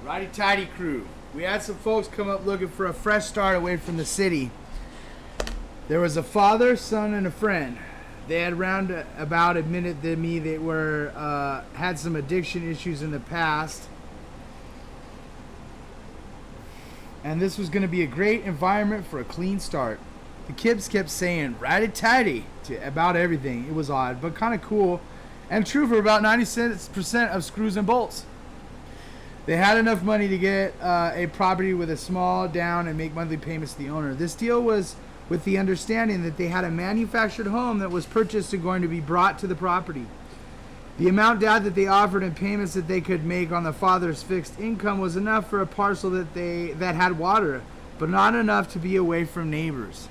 Righty tighty crew. We had some folks come up looking for a fresh start away from the city. There was a father, son, and a friend. They had roundabout admitted to me they were had some addiction issues in the past. And this was going to be a great environment for a clean start. The kids kept saying righty tighty about everything. It was odd, but kind of cool and true for about 90% of screws and bolts. They had enough money to get a property with a small down and make monthly payments to the owner. This deal was with the understanding that they had a manufactured home that was purchased and going to be brought to the property. The amount that they offered and payments that they could make on the father's fixed income was enough for a parcel that had water, but not enough to be away from neighbors.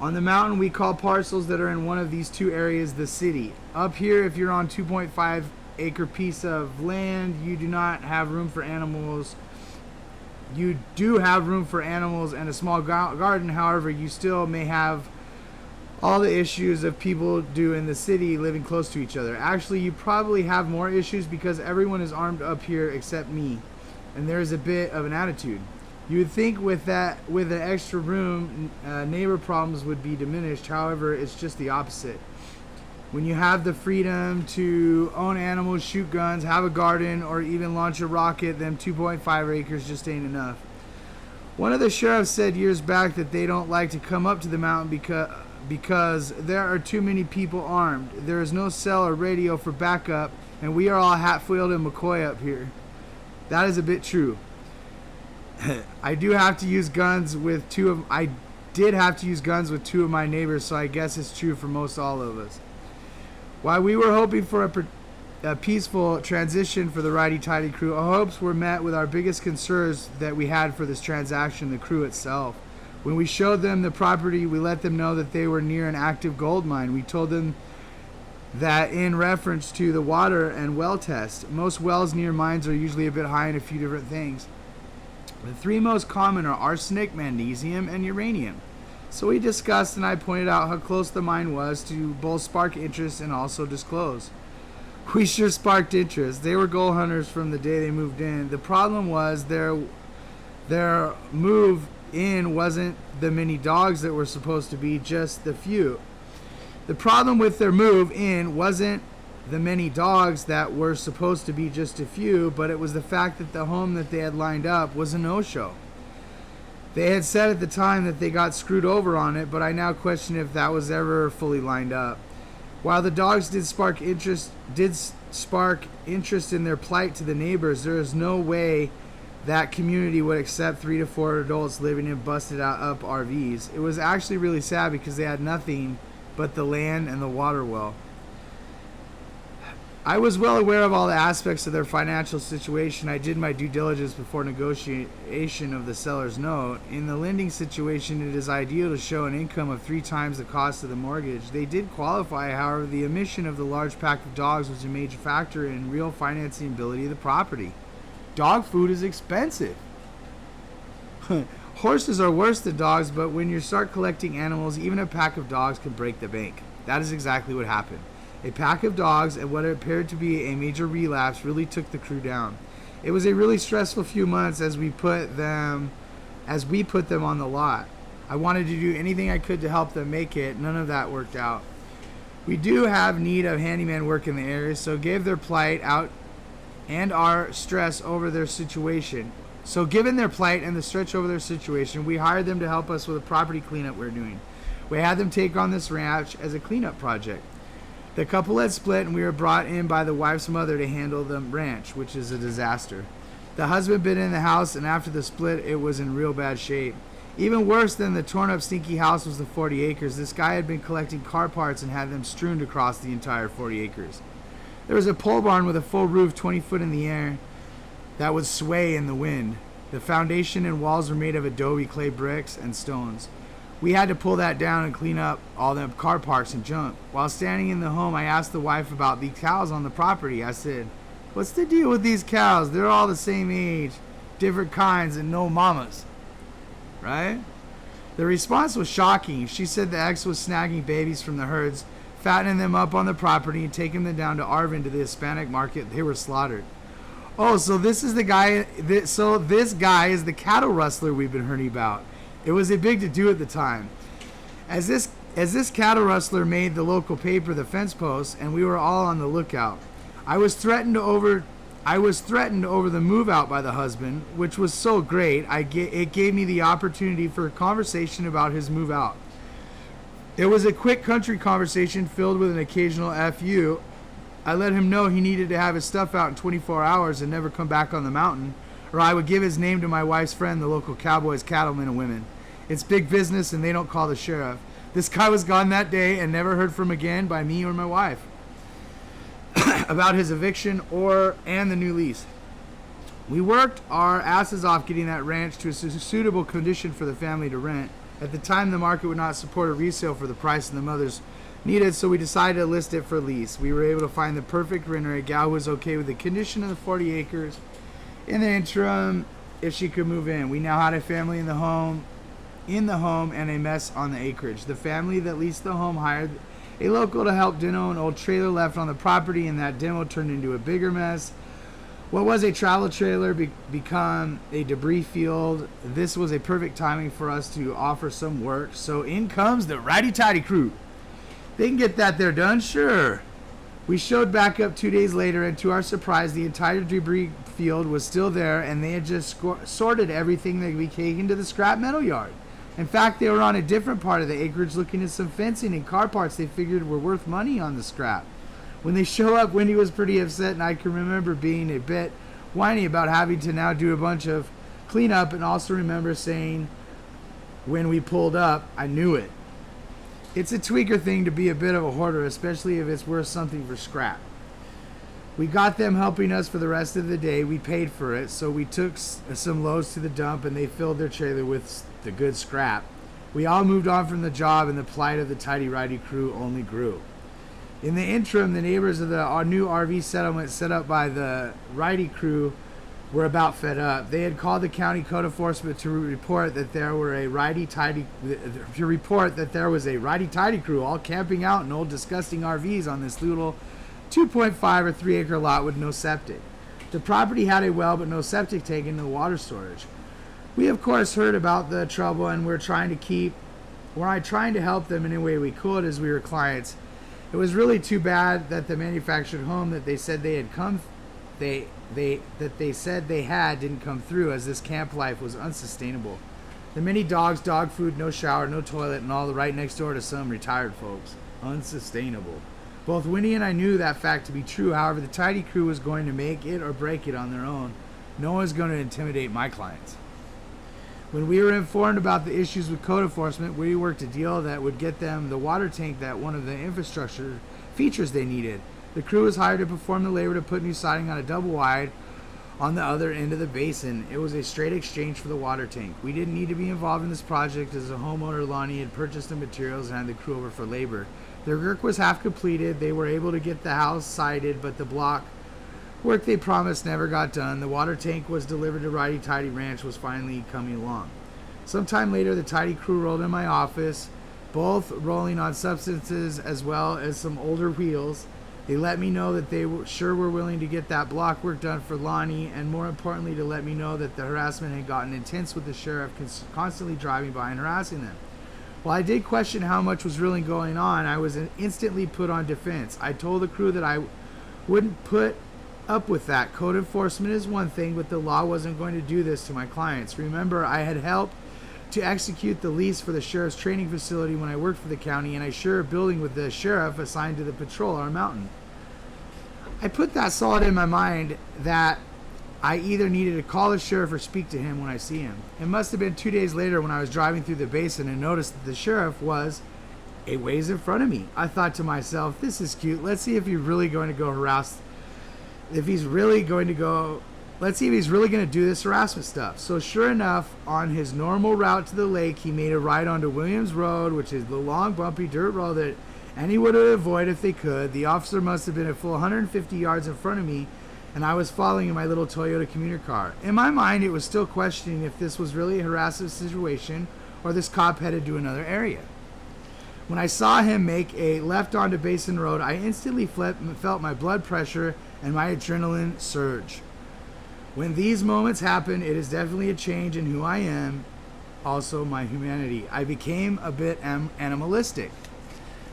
On the mountain, we call parcels that are in one of these two areas the city. Up here, if you're on 2.5 acre piece of land, you do not have room for animals. You do have room for animals and a small garden. However, you still may have all the issues of people do in the city living close to each other. Actually, you probably have more issues because everyone is armed up here except me, and there is a bit of an attitude. You would think with an extra room, neighbor problems would be diminished. However, it's just the opposite. When you have the freedom to own animals, shoot guns, have a garden, or even launch a rocket, them 2.5 acres just ain't enough. One of the sheriffs said years back that they don't like to come up to the mountain because there are too many people armed. There is no cell or radio for backup, and we are all Hatfield and McCoy up here. That is a bit true. I did have to use guns with two of my neighbors, so I guess it's true for most all of us. While we were hoping for a peaceful transition for the righty tighty crew, our hopes were met with our biggest concerns that we had for this transaction, the crew itself. When we showed them the property, we let them know that they were near an active gold mine. We told them that in reference to the water and well test. Most wells near mines are usually a bit high in a few different things. The three most common are arsenic, magnesium, and uranium. So we discussed, and I pointed out how close the mine was to both spark interest and also disclose. We sure sparked interest. They were gold hunters from the day they moved in. The problem was their move in wasn't the many dogs that were supposed to be, just the few. The problem with their move in wasn't the many dogs that were supposed to be just a few, but it was the fact that the home that they had lined up was a no-show. They had said at the time that they got screwed over on it, but I now question if that was ever fully lined up. While the dogs did spark interest in their plight to the neighbors, there is no way that community would accept 3 to 4 adults living in busted up RVs. It was actually really sad because they had nothing but the land and the water well. I was well aware of all the aspects of their financial situation. I did my due diligence before negotiation of the seller's note. In the lending situation, it is ideal to show an income of 3 times the cost of the mortgage. They did qualify, however, the omission of the large pack of dogs was a major factor in real financing ability of the property. Dog food is expensive. Horses are worse than dogs, but when you start collecting animals, even a pack of dogs can break the bank. That is exactly what happened. A pack of dogs and what appeared to be a major relapse really took the crew down. It was a really stressful few months as we put them on the lot. I wanted to do anything I could to help them make it. None of that worked out. We do have need of handyman work in the area, so gave their plight out and our stress over their situation. So given their plight and the stretch over their situation, we hired them to help us with a property cleanup we're doing. We had them take on this ranch as a cleanup project. The couple had split, and we were brought in by the wife's mother to handle the ranch, which is a disaster. The husband been in the house, and after the split, it was in real bad shape. Even worse than the torn-up, stinky house was the 40 acres. This guy had been collecting car parts and had them strewn across the entire 40 acres. There was a pole barn with a full roof 20 foot in the air that would sway in the wind. The foundation and walls were made of adobe clay bricks and stones. We had to pull that down and clean up all the car parts and junk. While standing in the home, I asked the wife about the cows on the property. I said, "What's the deal with these cows? They're all the same age, different kinds, and no mamas." Right? The response was shocking. She said the ex was snagging babies from the herds, fattening them up on the property, and taking them down to Arvin to the Hispanic market. They were slaughtered. Oh, so this is the guy. So this guy is the cattle rustler we've been hearing about. It was a big to do at the time. As this cattle rustler made the local paper the fence post, and we were all on the lookout. I was threatened over the move out by the husband, which was so great. It gave me the opportunity for a conversation about his move out. It was a quick country conversation filled with an occasional FU. I let him know he needed to have his stuff out in 24 hours and never come back on the mountain, or I would give his name to my wife's friend, the local cowboys, cattlemen, and women. It's big business, and they don't call the sheriff. This guy was gone that day and never heard from again by me or my wife about his eviction and the new lease. We worked our asses off getting that ranch to a suitable condition for the family to rent. At the time, the market would not support a resale for the price the mothers needed, so we decided to list it for lease. We were able to find the perfect renter, a gal who was okay with the condition of the 40 acres. In the interim, if she could move in. We now had a family in the home and a mess on the acreage. The family that leased the home hired a local to help demo an old trailer left on the property, and that demo turned into a bigger mess. What was a travel trailer become a debris field. This was a perfect timing for us to offer some work, so in comes the righty-tighty crew. They can get that there done, sure. We showed back up 2 days later, and to our surprise, the entire debris field was still there, and they had just sorted everything that could be taken to the scrap metal yard. In fact, they were on a different part of the acreage looking at some fencing and car parts they figured were worth money on the scrap. When they show up, Wendy was pretty upset, and I can remember being a bit whiny about having to now do a bunch of cleanup, and also remember saying when we pulled up, I knew it. It's a tweaker thing to be a bit of a hoarder, especially if it's worth something for scrap. We got them helping us for the rest of the day. We paid for it, so we took some loads to the dump, and they filled their trailer with the good scrap. We all moved on from the job, and the plight of the tidy righty crew only grew. In the interim, the neighbors of the new RV settlement set up by the righty crew were about fed up. They had called the county code enforcement to report that there was a righty-tighty crew all camping out in old disgusting RVs on this little 2.5 or 3 acre lot with no septic. The property had a well but no septic tank and no water storage. We of course heard about the trouble, and we're trying to help them in any way we could as we were clients. It was really too bad that the manufactured home that they said they had didn't come through, as this camp life was unsustainable. The many dogs, dog food, no shower, no toilet, and all right next door to some retired folks. Unsustainable. Both Winnie and I knew that fact to be true. However, the tidy crew was going to make it or break it on their own. No one's going to intimidate my clients. When we were informed about the issues with code enforcement, we worked a deal that would get them the water tank, that one of the infrastructure features they needed. The crew was hired to perform the labor to put new siding on a double wide on the other end of the basin. It was a straight exchange for the water tank. We didn't need to be involved in this project, as the homeowner Lonnie had purchased the materials and had the crew over for labor. Their work was half completed. They were able to get the house sided, but the block work they promised never got done. The water tank was delivered to Righty Tidy Ranch was finally coming along. Sometime later, the tidy crew rolled in my office, both rolling on substances as well as some older wheels. They let me know that they were willing to get that block work done for Lonnie, and more importantly, to let me know that the harassment had gotten intense with the sheriff constantly driving by and harassing them. While I did question how much was really going on, I was instantly put on defense. I told the crew that I wouldn't put up with that. Code enforcement is one thing, but the law wasn't going to do this to my clients. Remember, I had helped to execute the lease for the sheriff's training facility when I worked for the county, and I shared a building with the sheriff assigned to the patrol on our mountain. I put that solid in my mind that I either needed to call the sheriff or speak to him when I see him. It must have been 2 days later when I was driving through the basin and noticed that the sheriff was a ways in front of me. I thought to myself, this is cute. Let's see if he's really going to go harass. Let's see if he's really going to do this harassment stuff. So sure enough, on his normal route to the lake, he made a right onto Williams Road, which is the long, bumpy dirt road that anyone would avoid if they could. The officer must have been a full 150 yards in front of me, and I was following in my little Toyota commuter car. In my mind, it was still questioning if this was really a harassment situation or this cop headed to another area. When I saw him make a left onto Basin Road, I instantly felt my blood pressure and my adrenaline surge. When these moments happen, it is definitely a change in who I am, also my humanity. I became a bit animalistic.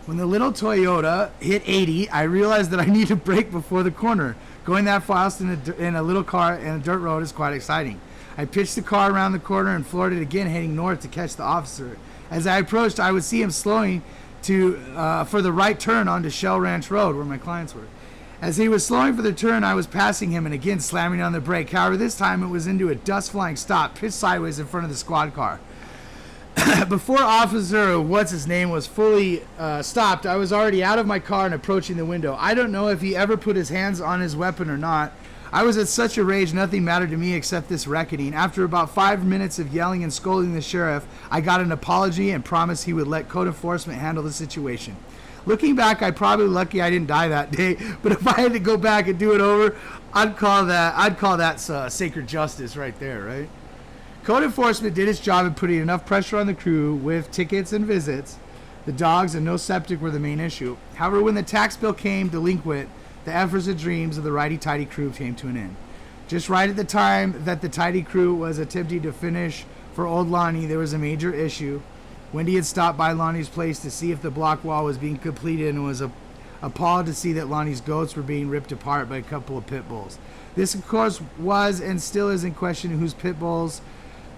When the little Toyota hit 80, I realized that I need to brake before the corner. Going that fast in a little car and a dirt road is quite exciting. I pitched the car around the corner and floored it again, heading north to catch the officer. As I approached, I would see him slowing for the right turn onto Shell Ranch Road, where my clients were. As he was slowing for the turn, I was passing him and again slamming on the brake. However, this time it was into a dust-flying stop, pitched sideways in front of the squad car. Before Officer What's-His-Name was fully stopped, I was already out of my car and approaching the window. I don't know if he ever put his hands on his weapon or not. I was at such a rage, nothing mattered to me except this reckoning. After about 5 minutes of yelling and scolding the sheriff, I got an apology and promised he would let code enforcement handle the situation. Looking back, I'm probably lucky I didn't die that day, but if I had to go back and do it over, I'd call that sacred justice right there, right? Code enforcement did its job in putting enough pressure on the crew with tickets and visits. The dogs and no septic were the main issue. However, when the tax bill came delinquent, the efforts and dreams of the righty-tighty crew came to an end. Just right at the time that the tidy crew was attempting to finish for old Lonnie, there was a major issue. Wendy had stopped by Lonnie's place to see if the block wall was being completed and was appalled to see that Lonnie's goats were being ripped apart by a couple of pit bulls. This, of course, was and still is in question whose pit bulls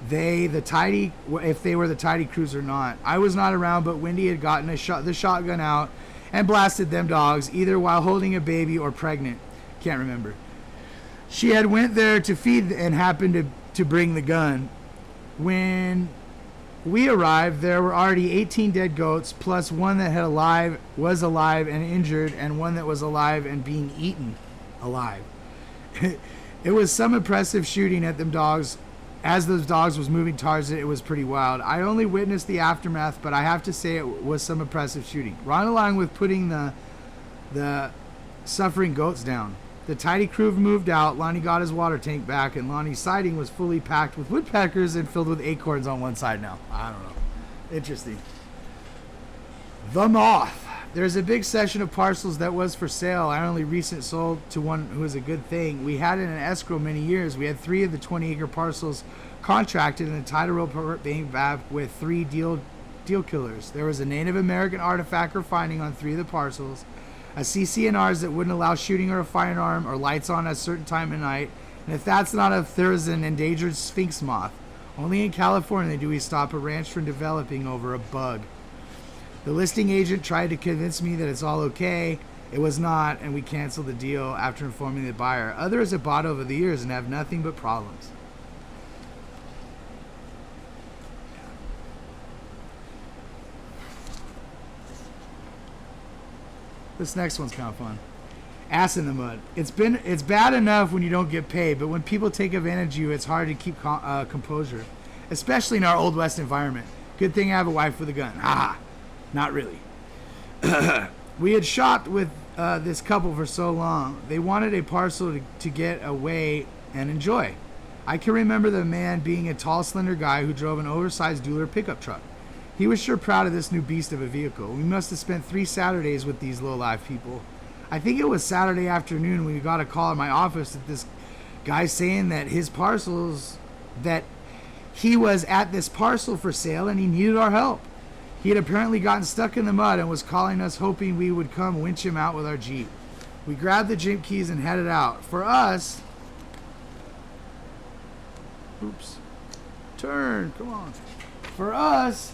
if they were the tidy crews or not. I was not around, but Wendy had gotten the shotgun out and blasted them dogs, either while holding a baby or pregnant. Can't remember. She had went there to feed and happened to bring the gun. When we arrived, there were already 18 dead goats, plus one that was alive and injured, and one that was alive and being eaten alive. It was some impressive shooting at them dogs. As those dogs was moving towards it was pretty wild. I only witnessed the aftermath, but I have to say it was some impressive shooting. Right along with putting the suffering goats down. The tidy crew moved out, Lonnie got his water tank back, and Lonnie's siding was fully packed with woodpeckers and filled with acorns on one side now. I don't know. Interesting. The Moth. There's a big section of parcels that was for sale. I only recent sold to one who was a good thing. We had it in escrow many years. We had 3 of the 20-acre parcels contracted and the title rope being back with 3 deal killers. There was a Native American artifact or finding on 3 of the parcels, a CCNRs that wouldn't allow shooting or a firearm or lights on at a certain time of night, and if that's not if there's an endangered sphinx moth. Only in California do we stop a ranch from developing over a bug. The listing agent tried to convince me that it's all okay. It was not, and we canceled the deal after informing the buyer. Others have bought over the years and have nothing but problems. This next one's kind of fun. Ass in the mud. It's bad enough when you don't get paid, but when people take advantage of you, it's hard to keep composure, especially in our Old West environment. Good thing I have a wife with a gun. Haha. Not really. We had shopped with this couple for so long. They wanted a parcel to get away and enjoy. I can remember the man being a tall, slender guy who drove an oversized dueler pickup truck. He was sure proud of this new beast of a vehicle. We must have spent 3 Saturdays with these low-life people. I think it was Saturday afternoon when we got a call at my office that this guy saying that he was at this parcel for sale and he needed our help. He had apparently gotten stuck in the mud and was calling us hoping we would come winch him out with our Jeep. We grabbed the Jeep keys and headed out. For us... Come on. For us,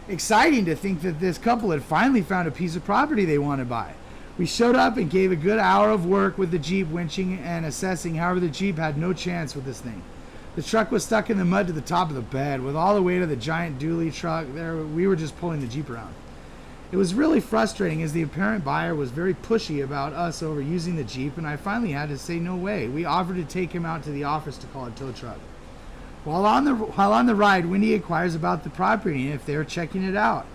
exciting to think that this couple had finally found a piece of property they wanted to buy. We showed up and gave a good hour of work with the Jeep winching and assessing. However, the Jeep had no chance with this thing. The truck was stuck in the mud to the top of the bed. With all the weight of the giant dually truck there, we were just pulling the Jeep around. It was really frustrating as the apparent buyer was very pushy about us overusing the Jeep, and I finally had to say no way. We offered to take him out to the office to call a tow truck. While on the ride, Wendy inquires about the property and if they were checking it out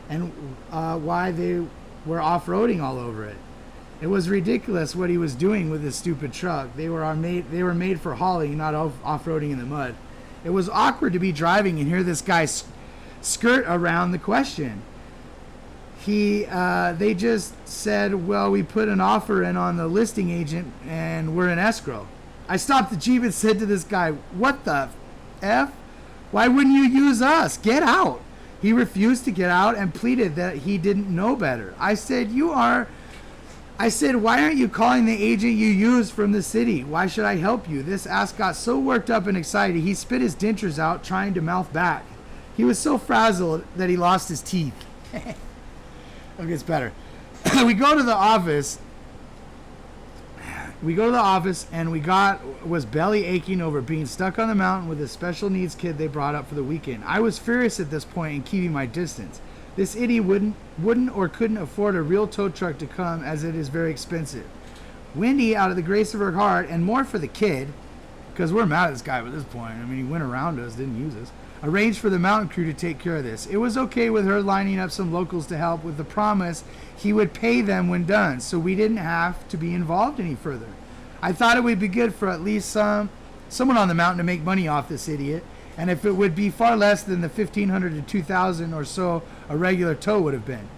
and why they were off-roading all over it. It was ridiculous what he was doing with his stupid truck. They were made for hauling, not off-roading in the mud. It was awkward to be driving and hear this guy skirt around the question. They just said, well, we put an offer in on the listing agent and we're in escrow. I stopped the Jeep and said to this guy, "What the F? Why wouldn't you use us? Get out." He refused to get out and pleaded that he didn't know better. I said, "Why aren't you calling the agent you used from the city? Why should I help you?" This ass got so worked up and excited, he spit his dentures out trying to mouth back. He was so frazzled that he lost his teeth. It gets better. We go to the office and was belly aching over being stuck on the mountain with a special needs kid they brought up for the weekend. I was furious at this point and keeping my distance. This idiot wouldn't or couldn't afford a real tow truck to come, as it is very expensive. Wendy, out of the grace of her heart, and more for the kid, because we're mad at this guy at this point. I mean, he went around us, didn't use us, arranged for the mountain crew to take care of this. It was okay with her lining up some locals to help, with the promise he would pay them when done, so we didn't have to be involved any further. I thought it would be good for at least someone on the mountain to make money off this idiot, and if it would be far less than the $1,500 to $2,000 or so a regular tow would have been.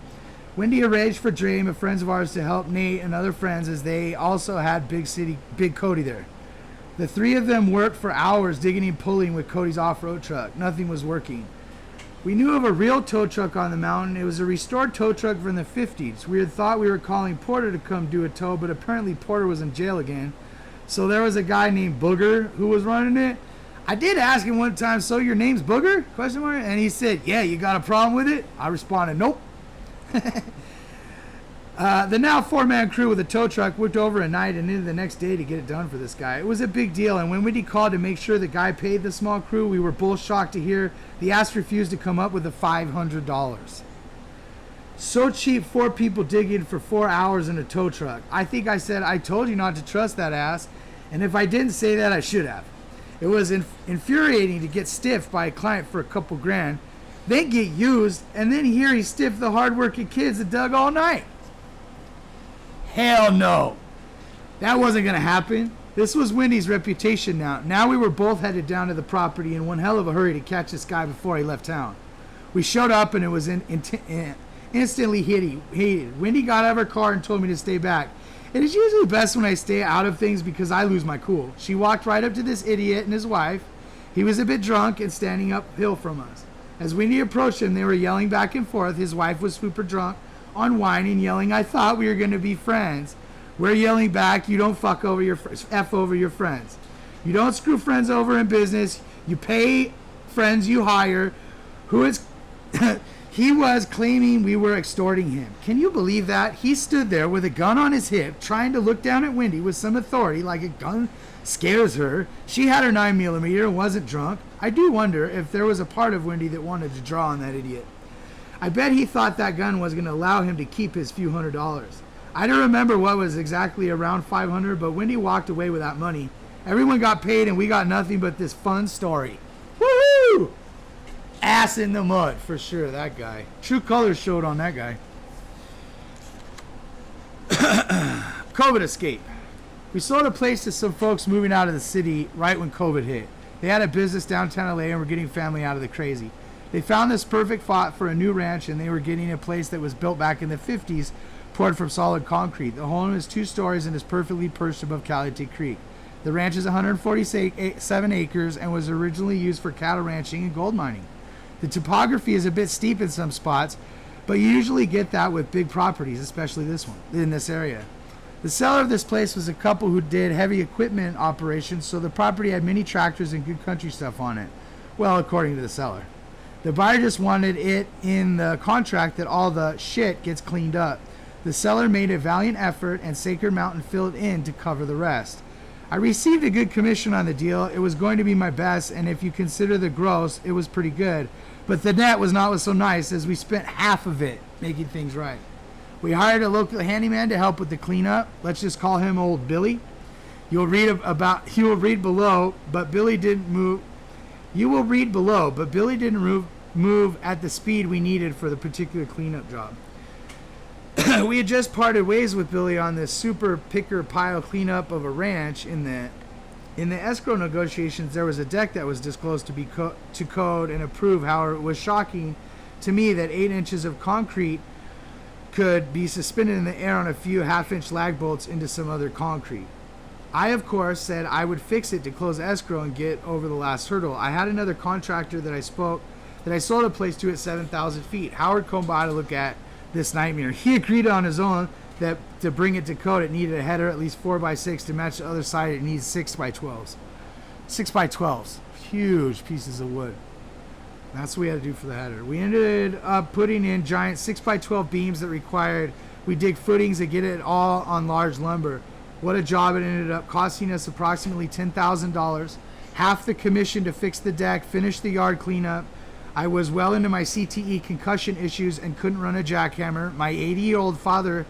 Wendy arranged for Dream, of friends of ours, to help Nate and other friends, as they also had Big Cody there. The three of them worked for hours digging and pulling with Cody's off-road truck. Nothing was working. We knew of a real tow truck on the mountain. It was a restored tow truck from the 50s. We had thought we were calling Porter to come do a tow, but apparently Porter was in jail again. So there was a guy named Booger who was running it. I did ask him one time, "So your name's Booger?" ? And he said, "Yeah, you got a problem with it?" I responded, "Nope." The now 4-man crew with a tow truck worked over a night and into the next day to get it done for this guy. It was a big deal, and when Wendy called to make sure the guy paid the small crew, we were both shocked to hear the ass refused to come up with the $500. So cheap, 4 people digging for 4 hours in a tow truck. I think I said, "I told you not to trust that ass," and if I didn't say that, I should have. It was infuriating to get stiffed by a client for a couple grand, then get used, and then hear he stiffed the hard-working kids that dug all night. Hell no. That wasn't going to happen. This was Wendy's reputation now. Now we were both headed down to the property in one hell of a hurry to catch this guy before he left town. We showed up and it was instantly hated. Wendy got out of her car and told me to stay back. It is usually best when I stay out of things because I lose my cool. She walked right up to this idiot and his wife. He was a bit drunk and standing uphill from us. As Wendy approached him, they were yelling back and forth. His wife was super drunk on wine and yelling, "I thought we were going to be friends." We're yelling back, "You don't F over your friends. You don't screw friends over in business. You pay friends you hire." He was claiming we were extorting him. Can you believe that? He stood there with a gun on his hip, trying to look down at Wendy with some authority, like a gun scares her. She had her 9mm and wasn't drunk. I do wonder if there was a part of Wendy that wanted to draw on that idiot. I bet he thought that gun was going to allow him to keep his few $100s. I don't remember what was exactly around $500, but Wendy walked away with that money. Everyone got paid and we got nothing but this fun story. Woohoo! Ass in the mud, for sure, that guy. True colors showed on that guy. COVID escape. We sold a place to some folks moving out of the city right when COVID hit. They had a business downtown LA and were getting family out of the crazy. They found this perfect spot for a new ranch, and they were getting a place that was built back in the 50s, poured from solid concrete. The home is 2 stories and is perfectly perched above Caliente Creek. The ranch is 147 acres and was originally used for cattle ranching and gold mining. The topography is a bit steep in some spots, but you usually get that with big properties, especially this one, in this area. The seller of this place was a couple who did heavy equipment operations, so the property had many tractors and good country stuff on it. Well, according to the seller. The buyer just wanted it in the contract that all the shit gets cleaned up. The seller made a valiant effort, and Sacred Mountain filled in to cover the rest. I received a good commission on the deal. It was going to be my best, and if you consider the gross, it was pretty good. But the net was not so nice, as we spent half of it making things right. We hired a local handyman to help with the cleanup. Let's just call him old Billy. You will read below, but Billy didn't move. You will read below, but Billy didn't move at the speed we needed for the particular cleanup job. We had just parted ways with Billy on this super picker pile cleanup of a ranch. In the escrow negotiations, there was a deck that was disclosed to be to code and approved. However, it was shocking to me that 8 inches of concrete could be suspended in the air on a few half-inch lag bolts into some other concrete. I, of course, said I would fix it to close escrow and get over the last hurdle. I had another contractor that I sold a place to at 7,000 feet. Howard come by to look at this nightmare. He agreed on his own that to bring it to code, it needed a header at least 4x6 to match the other side. It needs 6x12s. 6x12s. Huge pieces of wood. That's what we had to do for the header. We ended up putting in giant 6x12 beams that required we dig footings and get it all on large lumber. What a job. It ended up costing us approximately $10,000. Half the commission to fix the deck, finish the yard cleanup. I was well into my CTE concussion issues and couldn't run a jackhammer. My 80-year-old father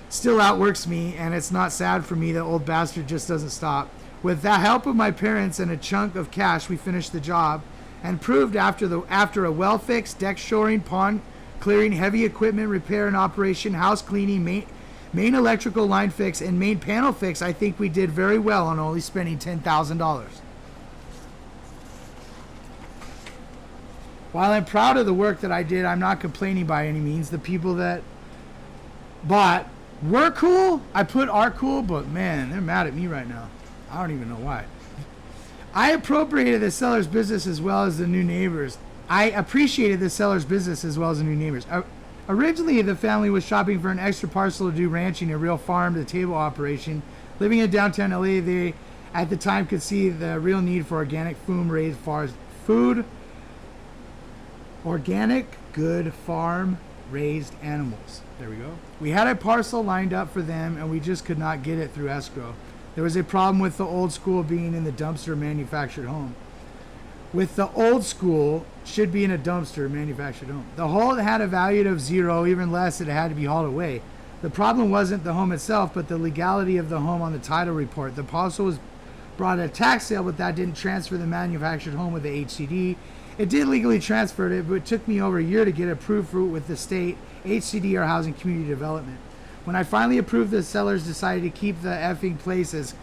still outworks me, and it's not sad for me. The old bastard just doesn't stop. With the help of my parents and a chunk of cash, we finished the job and proved after a well-fixed deck shoring, pond clearing, heavy equipment repair and operation, house cleaning, main electrical line fix, and main panel fix, I think we did very well on only spending $10,000. While I'm proud of the work that I did, I'm not complaining by any means. The people that bought were cool. I put are cool, but man, they're mad at me right now. I don't even know why. I appropriated the seller's business as well as the new neighbors. Originally, the family was shopping for an extra parcel to do ranching, a real farm-to-table operation. Living in downtown LA, they at the time could see the real need for organic good farm-raised animals. There we go. We had a parcel lined up for them, and we just could not get it through escrow. There was a problem with the old school being in the dumpster manufactured home. With the old school should be in a dumpster manufactured home. The home had a value of zero, even less, it had to be hauled away. The problem wasn't the home itself, but the legality of the home on the title report. The parcel was brought at a tax sale, but that didn't transfer the manufactured home with the HCD. It did legally transfer it, but it took me over a year to get approved for it with the state, HCD, or Housing Community Development. When I finally approved, the seller decided to keep the effing places.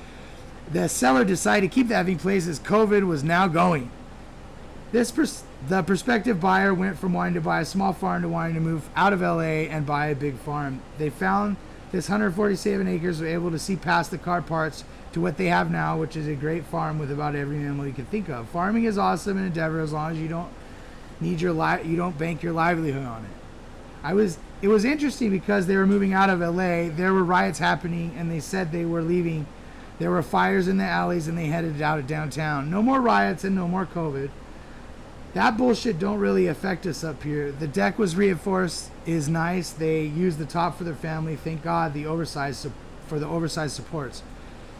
COVID was now going. The prospective buyer went from wanting to buy a small farm to wanting to move out of LA and buy a big farm. They found this 147 acres, were able to see past the car parts to what they have now, which is a great farm with about every animal you can think of. Farming is awesome an endeavor as long as you don't bank your livelihood on it. It was interesting because they were moving out of LA. There were riots happening, and they said they were leaving. There were fires in the alleys, and they headed out of downtown. No more riots and no more COVID. That bullshit don't really affect us up here. The deck was reinforced, is nice. They used the top for their family. Thank God for the oversized supports.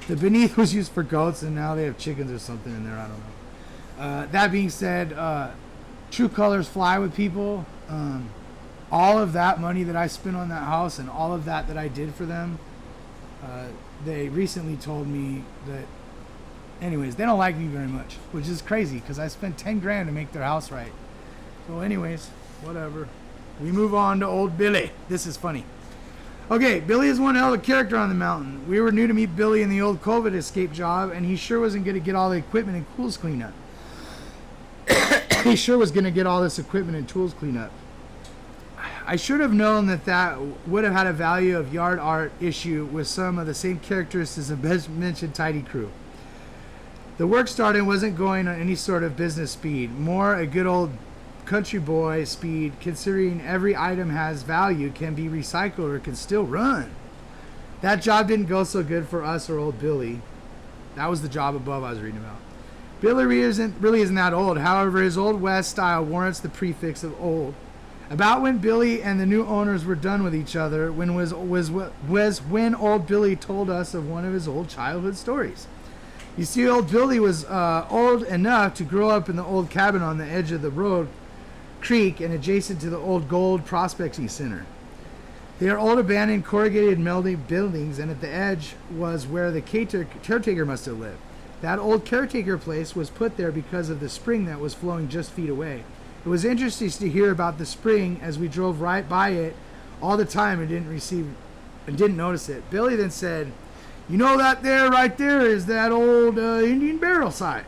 The beneath was used for goats, and now they have chickens or something in there. I don't know. That being said, true colors fly with people. All of that money that I spent on that house and all of that I did for them, they recently told me that, anyways, they don't like me very much, which is crazy because I spent 10 grand to make their house right. So anyways, whatever. We move on to old Billy. This is funny. Okay, Billy is one hell of a character on the mountain. We were new to meet Billy in the old COVID escape job, and he sure wasn't going to get all the equipment and tools cleaned up. He sure was going to get all this equipment and tools cleaned up. I should have known that would have had a value of yard art issue with some of the same characteristics of mentioned tidy crew. The work started wasn't going on any sort of business speed, more a good old country boy speed, considering every item has value, can be recycled, or can still run. That job didn't go so good for us or old Billy. That was the job above I was reading about. Billy really isn't that old. However, his Old West style warrants the prefix of old. About when Billy and the new owners were done with each other, when when old Billy told us of one of his old childhood stories. You see, old Billy was old enough to grow up in the old cabin on the edge of the road creek and adjacent to the old gold prospecting center. They are old abandoned corrugated melding buildings, and at the edge was where the caretaker must have lived. That old caretaker place was put there because of the spring that was flowing just feet away. It was interesting to hear about the spring as we drove right by it all the time and didn't notice it. Billy then said, "You know that there, right there, is that old Indian burial site."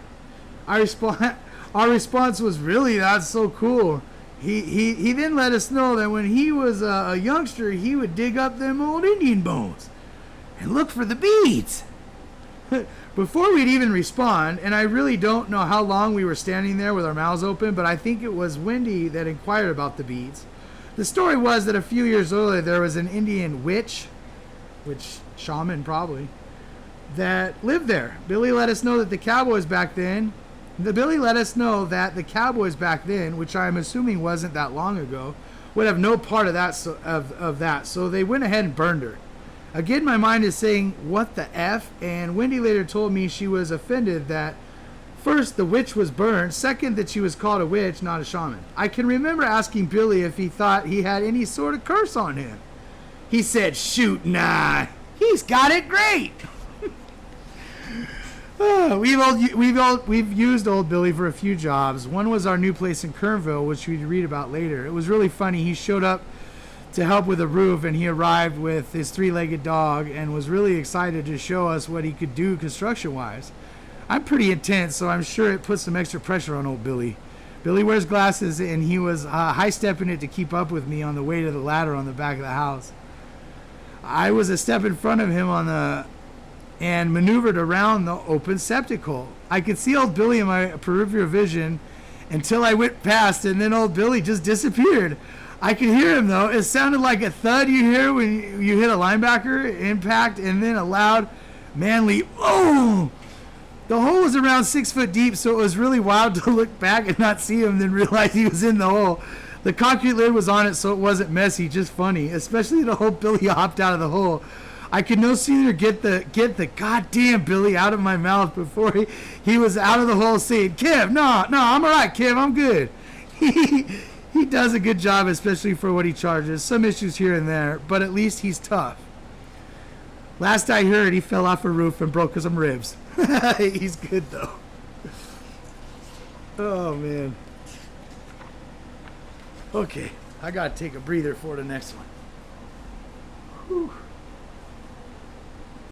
Our response was, "Really? That's so cool." He then let us know that when he was a youngster, he would dig up them old Indian bones and look for the beads. before we'd even respond, and I really don't know how long we were standing there with our mouths open, but I think it was Wendy that inquired about the beads. The story was that a few years earlier there was an Indian witch, which shaman probably, that lived there. Billy let us know that the cowboys back then, which I'm assuming wasn't that long ago, would have no part of that. So they went ahead and burned her. Again, my mind is saying, what the F? And Wendy later told me she was offended that, first, the witch was burned. Second, that she was called a witch, not a shaman. I can remember asking Billy if he thought he had any sort of curse on him. He said, shoot, nah. He's got it great. We've used old Billy for a few jobs. One was our new place in Kernville, which we'd read about later. It was really funny. He showed up to help with the roof, and he arrived with his three-legged dog and was really excited to show us what he could do construction-wise. I'm pretty intense, so I'm sure it put some extra pressure on old Billy. Billy wears glasses, and he was high-stepping it to keep up with me on the way to the ladder on the back of the house. I was a step in front of him and maneuvered around the open septic hole. I could see old Billy in my peripheral vision until I went past, and then old Billy just disappeared. I could hear him, though. It sounded like a thud you hear when you hit a linebacker impact, and then a loud, manly, oh! The hole was around 6 foot deep, so it was really wild to look back and not see him, then realize he was in the hole. The concrete lid was on it, so it wasn't messy, just funny, especially the whole Billy hopped out of the hole. I could no sooner get the goddamn Billy out of my mouth before he was out of the hole saying, Kev, no, I'm all right, Kev, I'm good. He does a good job, especially for what he charges. Some issues here and there, but at least he's tough. Last I heard, he fell off a roof and broke some ribs. He's good, though. Oh, man. Okay, I got to take a breather for the next one. Whew.